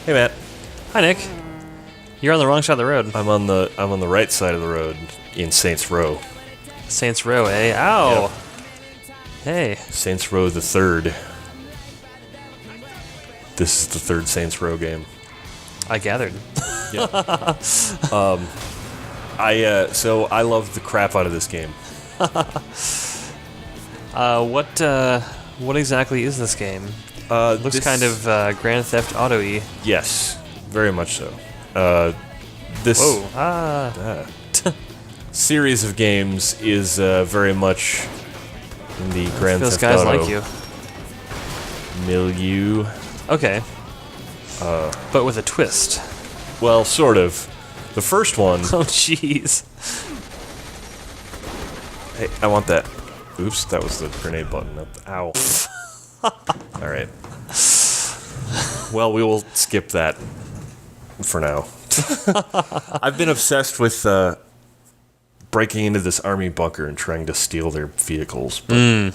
Hey, Matt. Hi, Nick. You're on the wrong side of the road. I'm on the right side of the road in Saints Row. Saints Row, eh? Ow! Yep. Hey. Saints Row the third. This is the third Saints Row game. I gathered. Yeah. So I love the crap out of this game. What exactly is this game? Looks This- kind of Grand Theft Auto-y. Yes, very much so. This series of games is very much in the Grand Those Theft guys Auto like you. milieu. Okay. But with a twist. Well, sort of. The first one. Oh, jeez. Hey, I want that. Oops, that was the grenade button. Ow. All right. Well, we will skip that for now. I've been obsessed with breaking into this army bunker and trying to steal their vehicles, but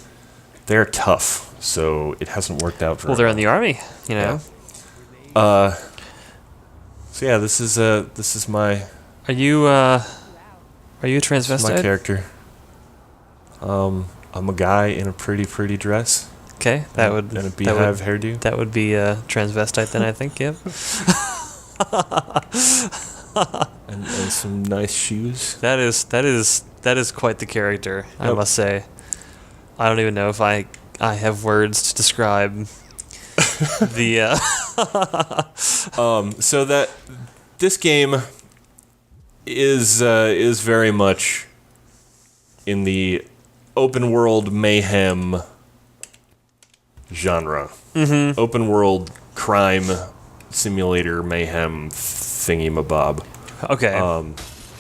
they're tough, so it hasn't worked out very Well, they're in the army, you know. Yeah. So yeah, this is my Are you a transvestite? my character. I'm a guy in a pretty dress. Okay, that would and a beehive hairdo. That would be a transvestite then, I think. Yep. and some nice shoes. That is quite the character, I Yep. must say. I don't even know if I have words to describe the. So that this game is very much in the open world mayhem genre. Mm-hmm. Open world crime simulator mayhem thingy-mabob. Okay.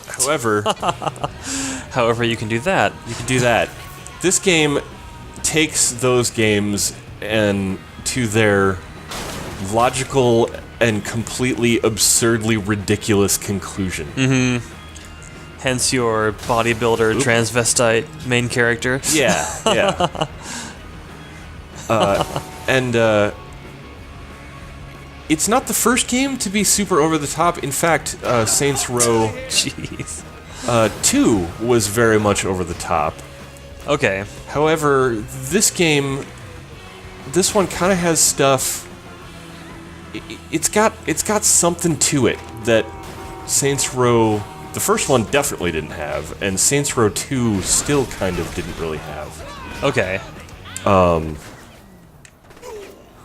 However, you can do that. you can do that. This game takes those games and to their logical and completely absurdly ridiculous conclusion. Hence your bodybuilder transvestite main character. Yeah. And it's not the first game to be super over the top. In fact, Saints Row Jeez. 2 was very much over the top. Okay. However, this one kind of has stuff. It's got something to it that Saints Row, the first one definitely didn't have, and Saints Row 2 still kind of didn't really have. Okay. Who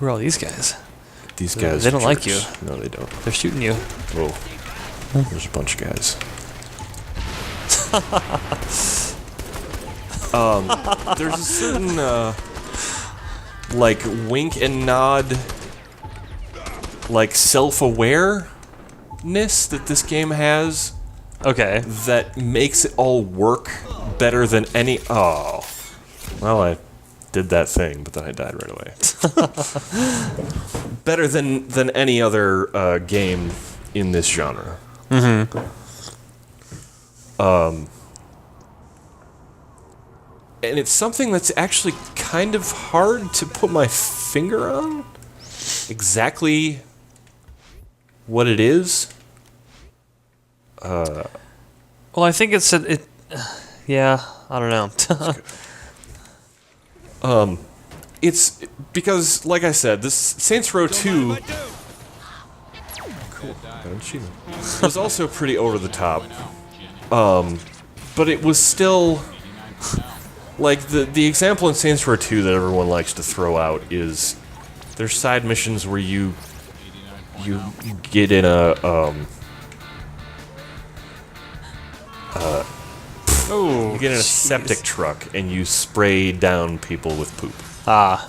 are all these guys? These guys, They don't are like jerks. you. No, they don't. They're shooting you. Whoa. There's a bunch of guys. There's a certain, like, wink and nod, like, self-awareness that this game has Okay. that makes it all work better than any... Oh. Well, I did that thing, but then I died right away. Better than any other game in this genre. Mm-hmm. And it's something that's actually kind of hard to put my finger on exactly what it is. Well, I think it's yeah, I don't know. It's because, like I said, this Saints Row 2 was also pretty over the top. But it was still like the example in Saints Row 2 that everyone likes to throw out is there's side missions where you get in a you get in a septic truck and you spray down people with poop. Ah.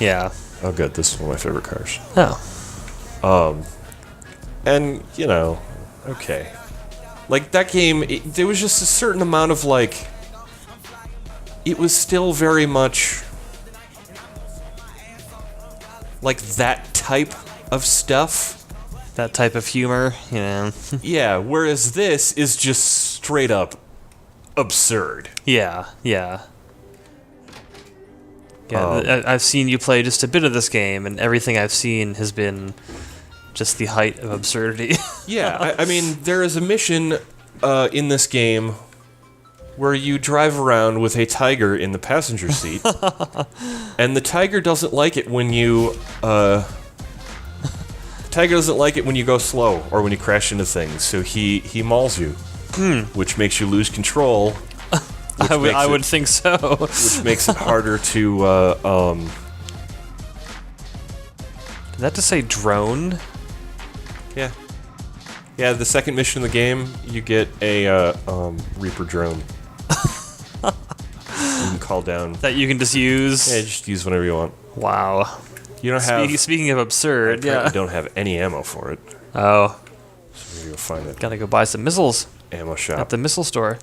Yeah. Oh, good. This is one of my favorite cars. Oh. And, you know, okay. Like, that game, there was just a certain amount of, like... It was still very much... like, that type of stuff. That type of humor, you know. Yeah, whereas this is just straight up absurd. Yeah. Yeah, I've seen you play just a bit of this game, and everything I've seen has been just the height of absurdity. Yeah, I mean, there is a mission in this game where you drive around with a tiger in the passenger seat, and the tiger doesn't like it when you go slow or when you crash into things. So he mauls you, which makes you lose control. I would think so. Which makes it harder to. Did that just say drone? Yeah. Yeah, the second mission in the game, you get a Reaper drone. You can call down. That you can just use? Yeah, just use whenever you want. Wow. You don't have. Speaking of absurd, You yeah. don't have any ammo for it. Oh. So maybe you'll find it. Gotta go buy some missiles Ammo shop. at the missile store.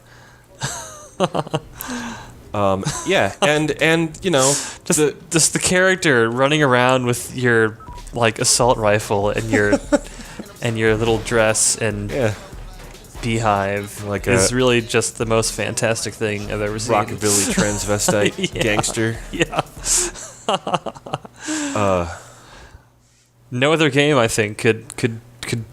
Yeah, and you know, Just the character running around with your like assault rifle and your and your little dress and yeah, beehive Like is a- really just the most fantastic thing I've ever seen. rockabilly transvestite Yeah. gangster. Yeah. No other game I think could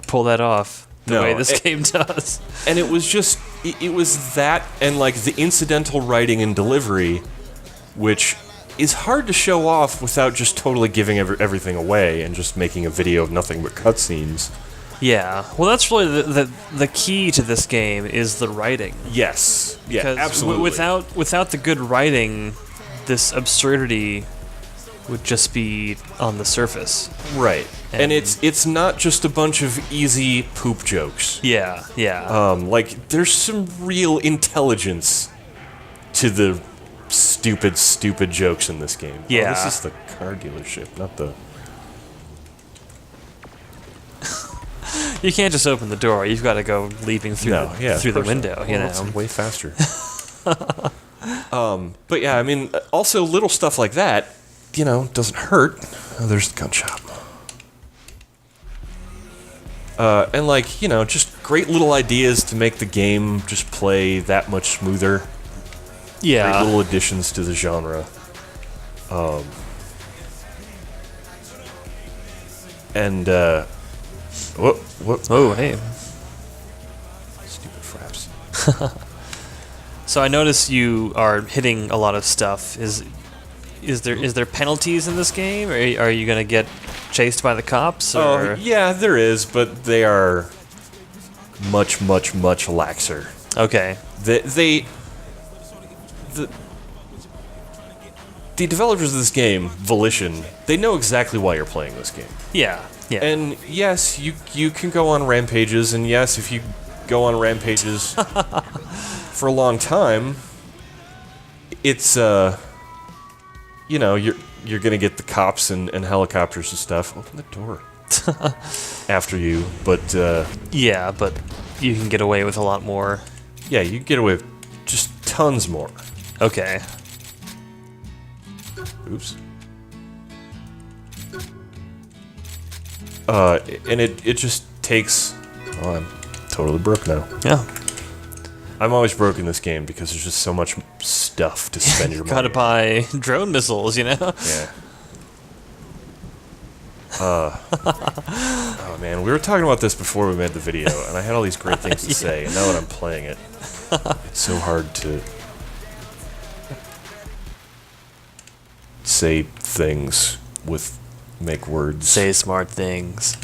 pull that off the No, way this it- game does. And it was just, it was that and like the incidental writing and delivery, which is hard to show off without just totally giving everything away and just making a video of nothing but cutscenes. Yeah. Well, that's really the key to this game is the writing. Yes. Yeah, Because absolutely. without the good writing, this absurdity would just be on the surface. Right. And And- it's not just a bunch of easy poop jokes. Yeah, yeah. Like, there's some real intelligence to the stupid jokes in this game. Yeah. Oh, this is the car dealership, not the... You can't just open the door. You've got to go leaping through through the window. You know. That's way faster. But yeah, I mean, also little stuff like that, you know, doesn't hurt. Oh, there's the gun shop. And like, you know, just great little ideas to make the game just play that much smoother. Great Yeah. little additions to the genre. And, whoop. Oh, hey. Stupid fraps. So I notice you are hitting a lot of stuff. Is there penalties in this game? Are you gonna get chased by the cops? Or? Oh, yeah, there is, but they are much laxer. Okay. The developers of this game, Volition, they know exactly why you're playing this game. Yeah. Yeah. And yes, you can go on rampages, and yes, if you go on rampages for a long time, it's you know, you're gonna get the cops and helicopters and stuff. Open the door after you, but yeah, but you can get away with a lot more. yeah, you can get away with just tons more. Okay. Oops. And it just takes... Oh, I'm totally broke now. Yeah. I'm always broke in this game because there's just so much stuff to spend your money Gotta on. buy drone missiles, you know? Yeah. Oh man, we were talking about this before we made the video, and I had all these great things to say, and now that I'm playing it, it's so hard to say things with make words. Say smart things.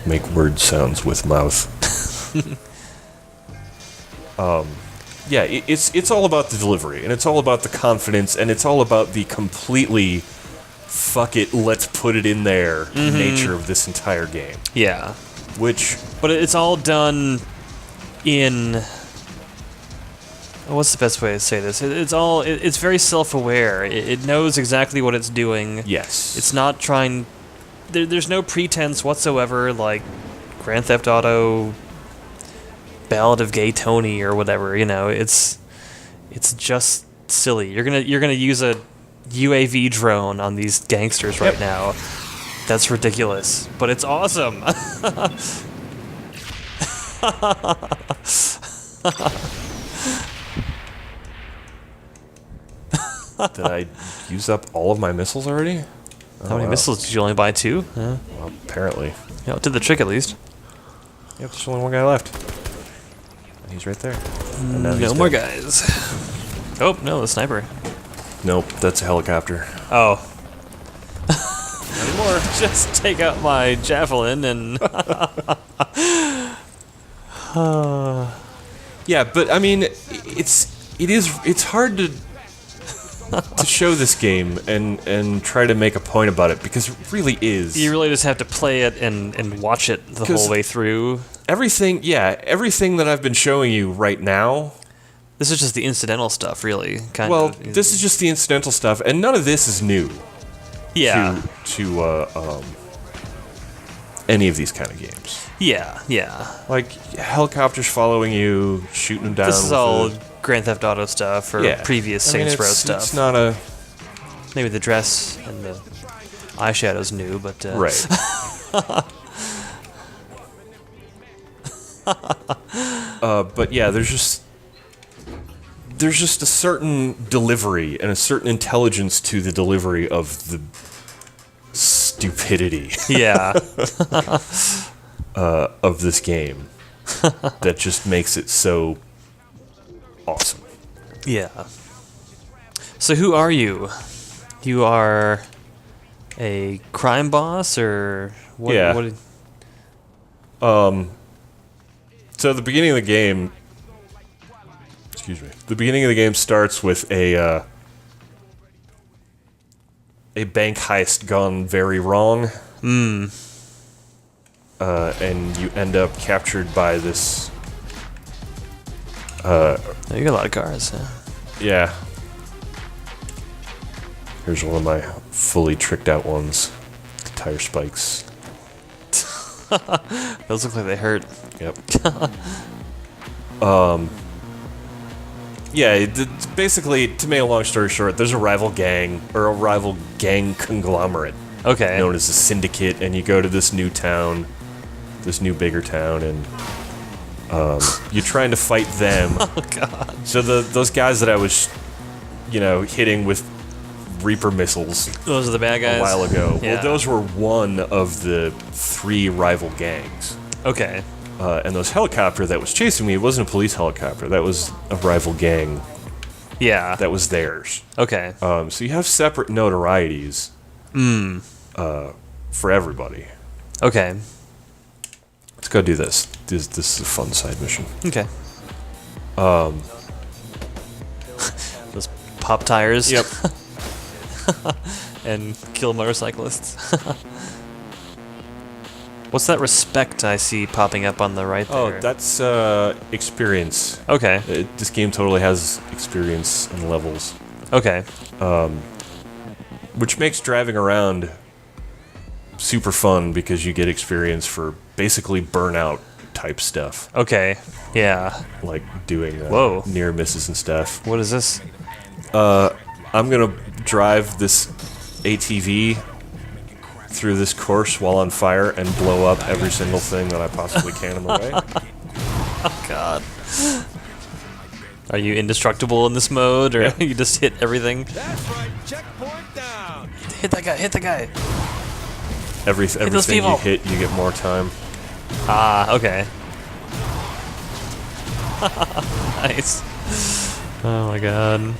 Make word sounds with mouth. Yeah, it's all about the delivery, and it's all about the confidence, and it's all about the completely fuck it, let's put it in there nature of this entire game. Yeah. Which, But it's all done in... What's the best way to say this? It's very self-aware. It knows exactly what it's doing. yes. It's not trying... There's no pretense whatsoever, like Grand Theft Auto, Ballad of Gay Tony, or whatever. You know, it's just silly. You're gonna use a UAV drone on these gangsters right now. That's ridiculous, but it's awesome. Did I use up all of my missiles already? How many missiles did you only buy? 2? Well, apparently. Yeah, it did the trick at least. Yep, there's only one guy left. And he's right there. And now No he's more dead. guys. Oh, no, the sniper. Nope, that's a helicopter. Oh. Not anymore. Just take out my javelin and... Yeah, but I mean, it's hard to show this game and try to make a point about it because it really is. You really just have to play it and watch it the whole way through. Everything that I've been showing you right now. This is just the incidental stuff, really. Well, this is just the incidental stuff, and none of this is new. Yeah. To any of these kind of games. Yeah, yeah. Like helicopters following you, shooting them down. This is all Grand Theft Auto stuff or previous Saints Row stuff. It's not a... Maybe the dress and the eyeshadow's new, but... Right. But yeah, there's just a certain delivery and a certain intelligence to the delivery of the stupidity Yeah. of this game that just makes it so awesome. Yeah. So who are you? You are a crime boss or what? Yeah. What, So the beginning of the game, the beginning of the game starts with a bank heist gone very wrong. And you end up captured by this. you got a lot of cars. Yeah. Here's one of my fully tricked out ones. Tire spikes. Those look like they hurt. Yep. Yeah, basically, to make a long story short, there's a rival gang, or a rival gang conglomerate Okay. known as a syndicate, and you go to this new town, this new bigger town, and you're trying to fight them. Oh god. So those guys that I was, hitting with Reaper missiles Those are the bad guys. a while ago, Yeah. well, those were one of the 3 rival gangs. Okay. And those helicopter that was chasing me, it wasn't a police helicopter. That was a rival gang. Yeah. That was theirs. Okay. So you have separate notorieties for everybody. Okay. Let's go do this. This is a fun side mission. Okay. Those pop tires. Yep. And kill motorcyclists. What's that respect I see popping up on the right there? Oh, that's experience. Okay. This game totally has experience and levels, Okay. which makes driving around super fun because you get experience for basically burnout type stuff, Okay. Yeah. like doing Whoa. near misses and stuff. What is this? I'm gonna drive this ATV through this course while on fire and blow up every single thing that I possibly can in the way. Oh god. Are you indestructible in this mode, or you just hit everything? That's right, checkpoint down. Hit that guy, hit the guy! Everything you people. hit, you get more time. Ah, okay. Nice. Oh my god.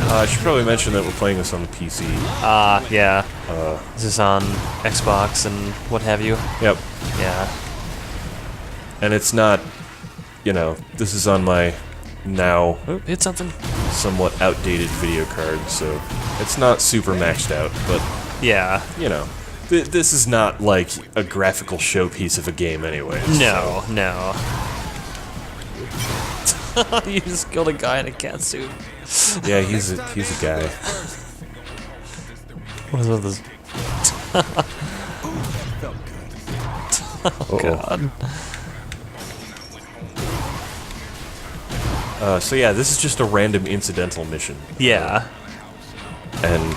I should probably mention that we're playing this on the PC. Ah, yeah. This is on Xbox and what have you. Yep. Yeah. And it's not, this is on my now Oh, hit something. somewhat outdated video card, so it's not super maxed out, but, Yeah. this is not like a graphical showpiece of a game anyway. No, no. You just killed a guy in a cat suit. Yeah, he's a guy. What is with this? Oh god. So yeah, this is just a random incidental mission. Yeah. And,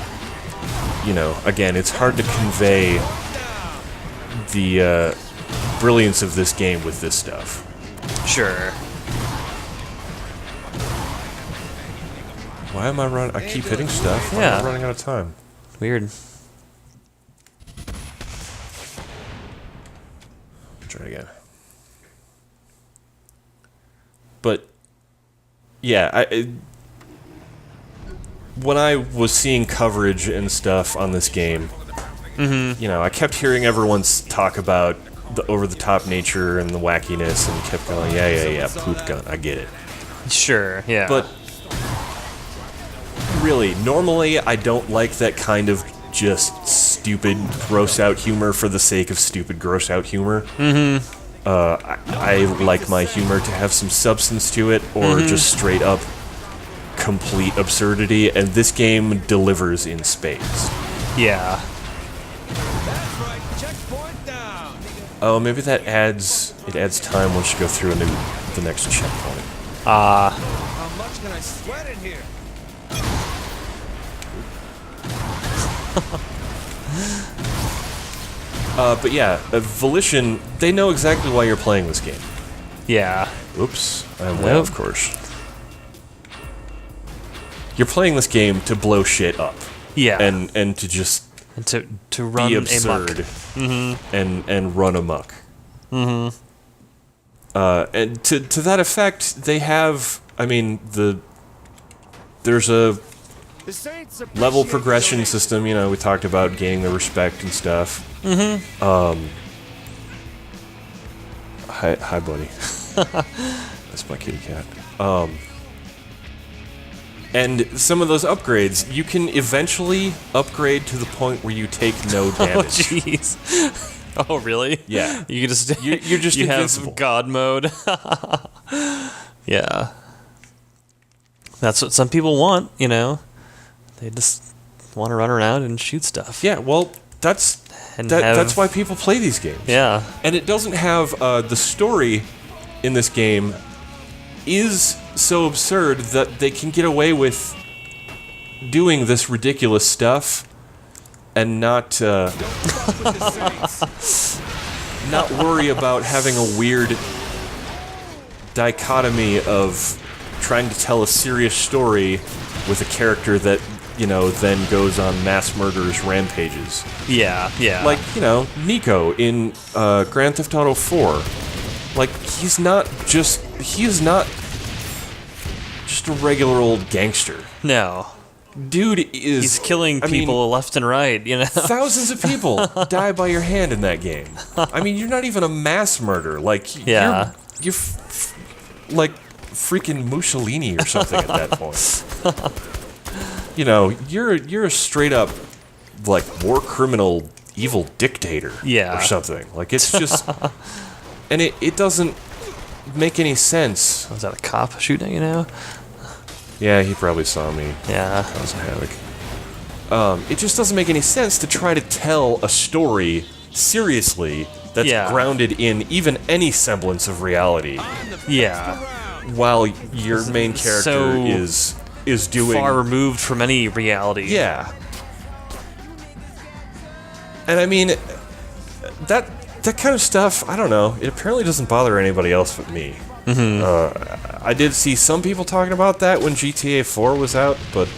again, it's hard to convey the brilliance of this game with this stuff. Sure. Why am I running? I keep hitting stuff. Why am Yeah. I running out of time? Weird. Try it again. But yeah, when I was seeing coverage and stuff on this game, you know, I kept hearing everyone talk about the over-the-top nature and the wackiness, and kept going, yeah, poop gun, I get it. Sure, yeah. But really, normally I don't like that kind of just stupid, gross-out humor for the sake of stupid, gross-out humor. I like my humor to have some substance to it, or just straight up complete absurdity, and this game delivers in spades. yeah. That's right. Checkpoint down. Oh, maybe it adds time once you go through the next checkpoint. How much can I sweat in here? But yeah, Volition, they know exactly why you're playing this game. Yeah. Oops, Nope. well, of course. You're playing this game to blow shit up. Yeah. And to just And to run be amok. absurd and run amok. And to that effect, they have. I mean, there's a The Saints level appreciate progression the system. You know, we talked about gaining the respect and stuff. Hi, buddy. That's my kitty cat. And some of those upgrades, you can eventually upgrade to the point where you take no Oh, damage. jeez. Oh, really? Yeah. You can just You're just you invincible. have God mode. Yeah. That's what some people want, you know. They just want to run around and shoot stuff. Yeah, well, that's And that's why people play these games. Yeah. And it doesn't have the story in this game is so absurd that they can get away with doing this ridiculous stuff and not Don't fuck with the Saints. not worry about having a weird dichotomy of trying to tell a serious story with a character that, you know, then goes on mass murderous rampages. Yeah. Yeah. Like, you know, Nico in Grand Theft Auto 4. Like, he is not just a regular old gangster. no. Dude is... He's killing I mean, people left and right, you know. thousands of people die by your hand in that game. I mean, you're not even a mass murder. Like, Yeah. you're like freaking Mussolini or something at that point. You know, you're a straight up like war criminal, evil dictator. Yeah. Or something. Like, it's just, and it doesn't make any sense. Was that a cop shooting, you know? Yeah, he probably saw me. Yeah. Cause havoc. It just doesn't make any sense to try to tell a story seriously that's Yeah. grounded in even any semblance of reality, I'm the first Yeah. around. while your main character So is doing Far removed from any reality. yeah. And I mean, that kind of stuff, I don't know. It apparently doesn't bother anybody else but me. I did see some people talking about that when GTA 4 was out, but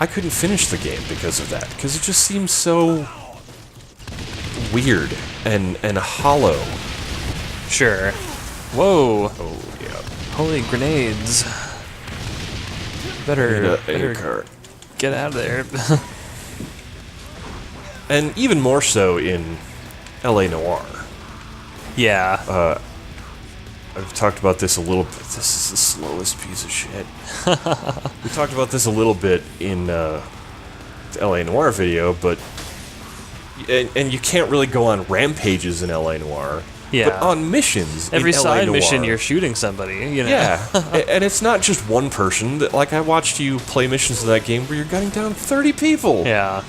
I couldn't finish the game because of that. Because it just seems so weird and hollow. Sure. Whoa. Oh, yeah. Holy grenades. Better Car. get out of there. And even more so in LA Noire. Yeah. I've talked about this a little bit. This is the slowest piece of shit. We talked about this a little bit in the LA Noire video, but and you can't really go on rampages in LA Noire. Yeah. But on missions Every in LA side Noire, mission, you're shooting somebody, you know? yeah, and it's not just one person. Like, I watched you play missions in that game where you're gunning down 30 people. Yeah.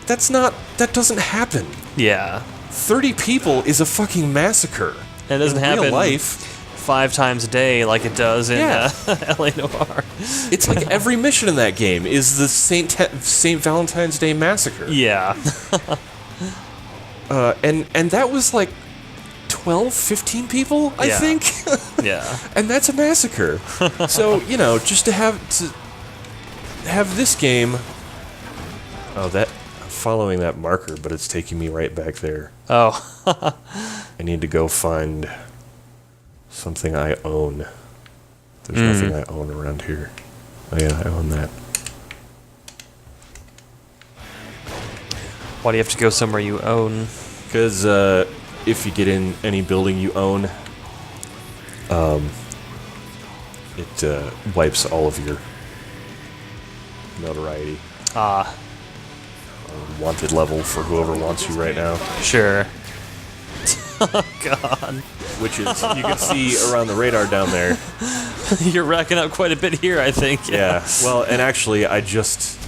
That doesn't happen. Yeah. 30 people is a fucking massacre. And it doesn't in happen real life. 5 times a day like it does in Yeah. LA Noire. It's like every mission in that game is the Saint Valentine's Day massacre. Yeah. And that was like 12, 15 people, I Yeah. think. Yeah. And that's a massacre. So, you know, just to have have this game. Oh, that I'm following that marker, but it's taking me right back there. Oh. I need to go find something I own. There's nothing I own around here. Oh yeah, I own that. Why do you have to go somewhere you own? Because if you get in any building you own, it wipes all of your notoriety. Ah, Wanted level for whoever wants you right now. sure. Oh, God. Which is, you can see around the radar down there. You're racking up quite a bit here, I think. Yeah, well, and actually, I just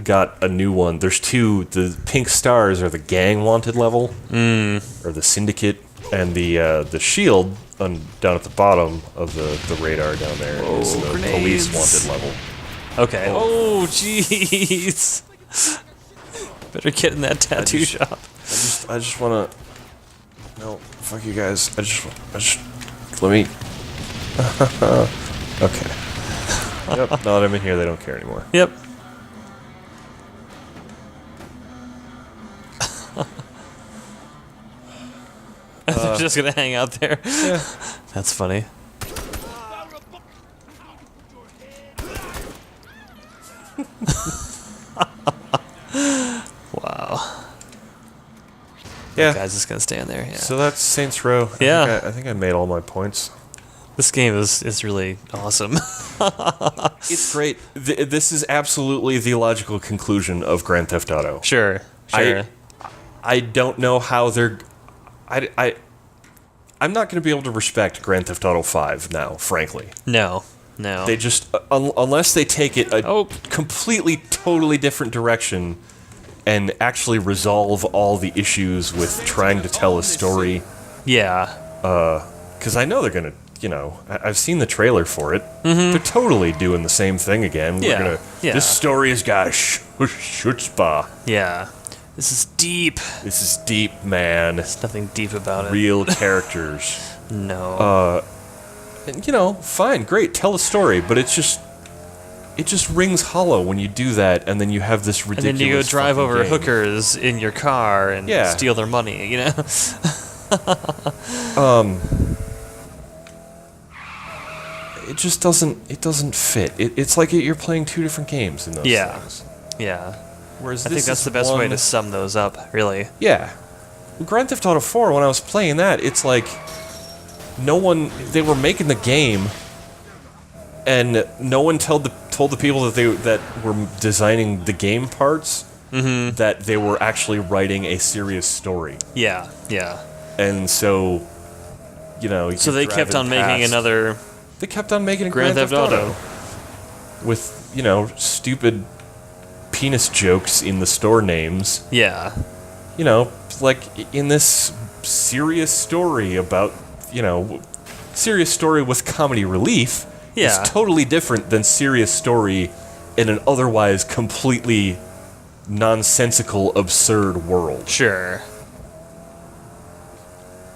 got a new one. There's two. The pink stars are the gang wanted level, or the syndicate, and the shield down at the bottom of the radar down there is the police wanted level. Okay. Oh, jeez. Better get in that tattoo shop. I just wanna. No, fuck you guys. I just let me. Okay. Yep. Now that I'm in here, they don't care anymore. Yep. They're just gonna hang out there. Yeah. That's funny. Wow. Yeah. Guy's just gonna stand there. Yeah. So that's Saints Row. Yeah. I think I made all my points. This game is really awesome. It's great. This is absolutely the logical conclusion of Grand Theft Auto. Sure. Sure. I don't know how they're. I'm not going to be able to respect Grand Theft Auto 5 now, frankly. No. No. They just unless they take it a Oh. completely, totally different direction and actually resolve all the issues with trying to tell a story. Yeah. Because I know they're going to. You know, I've seen the trailer for it. They're totally doing the same thing again. Yeah, We're gonna, yeah. This story has got chutzpah. Yeah. This is deep. This is deep, man. There's nothing deep about it. Real characters. No. And, you know, fine, great, tell a story, but it just rings hollow when you do that, and then you have this and ridiculous. then you go drive fucking over game. hookers in your car and Yeah. steal their money, you know? It just doesn't. It doesn't fit. It's like you're playing two different games in those Yeah. things. Yeah. Whereas I this think that's is the best way one- to sum those up, really. Yeah. Grand Theft Auto 4, when I was playing that, it's like they were making the game and no one told the people that were designing the game parts that they were actually writing a serious story. Yeah. Yeah. And so, you know, So they kept on making another They kept on making a Grand Theft Auto. with, you know, stupid penis jokes in the store names. Yeah. You know, like in this serious story about, you know, serious story with comedy relief Yeah. is totally different than serious story in an otherwise completely nonsensical, absurd world. Sure.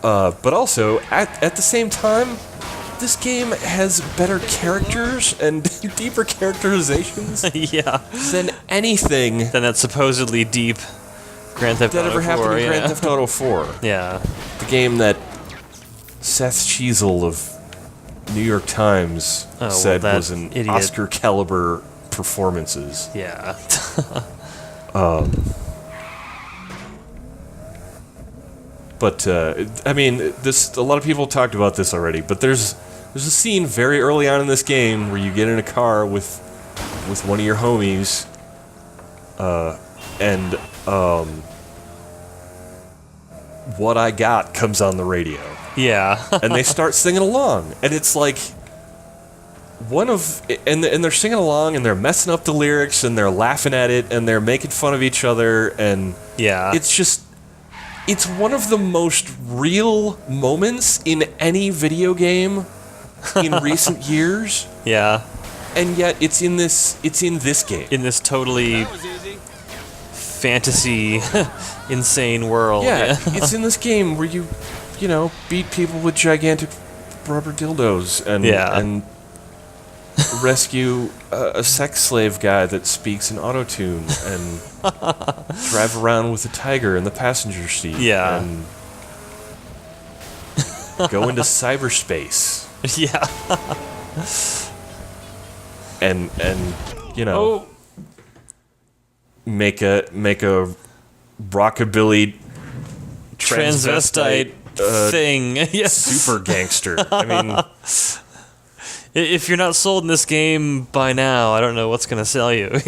But also, at the same time, this game has better characters and deeper characterizations Yeah. than anything Then that supposedly deep Grand Theft that Auto ever happened 4, in yeah. Grand Theft Auto 4. Yeah. The game that Seth Cheezel of New York Times Oh, well, said that was an idiot. Oscar caliber performances. Yeah. But I mean, a lot of people talked about this already. But there's a scene very early on in this game where you get in a car with one of your homies, and "What I Got" comes on the radio. Yeah. And they start singing along, and it's like and they're singing along, and they're messing up the lyrics, and they're laughing at it, and they're making fun of each other, and Yeah. it's one of the most real moments in any video game in recent years, Yeah. and yet it's in this game. In this totally That was easy. fantasy, insane world. Yeah, it's in this game where you know, beat people with gigantic rubber dildos and Yeah. and rescue a sex slave guy that speaks in autotune and drive around with a tiger in the passenger seat. Yeah. And go into cyberspace. Yeah. And you know, Oh. make a rockabilly Transvestite thing. Yes. super gangster. I mean, If you're not sold in this game by now, I don't know what's gonna sell you.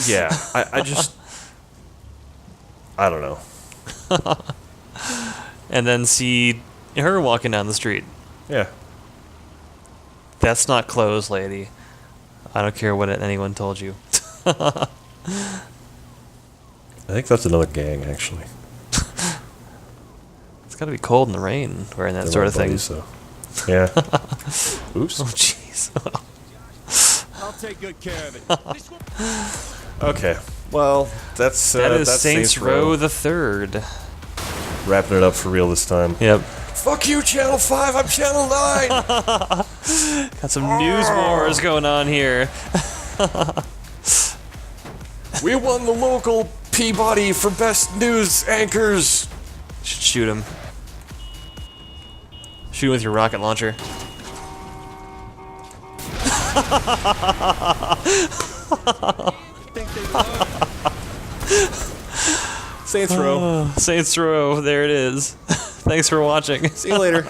yeah, I don't know. And then see her walking down the street. Yeah. That's not clothes, lady. I don't care what anyone told you. I think that's another gang, actually. It's gotta be cold in the rain wearing that They're sort my of thing. buddies, so. Yeah. Oops. Oh, jeez. I'll take good care of it. Okay. Well, that's That is that's Saints Row the Third. Wrapping it up for real this time. Yep. Fuck you, Channel 5. I'm Channel 9. Got some news wars going on here. We won the local Peabody for best news anchors. Should shoot him. Shoot him with your rocket launcher. Saints Row. Saints Row, there it is. Thanks for watching. See you later.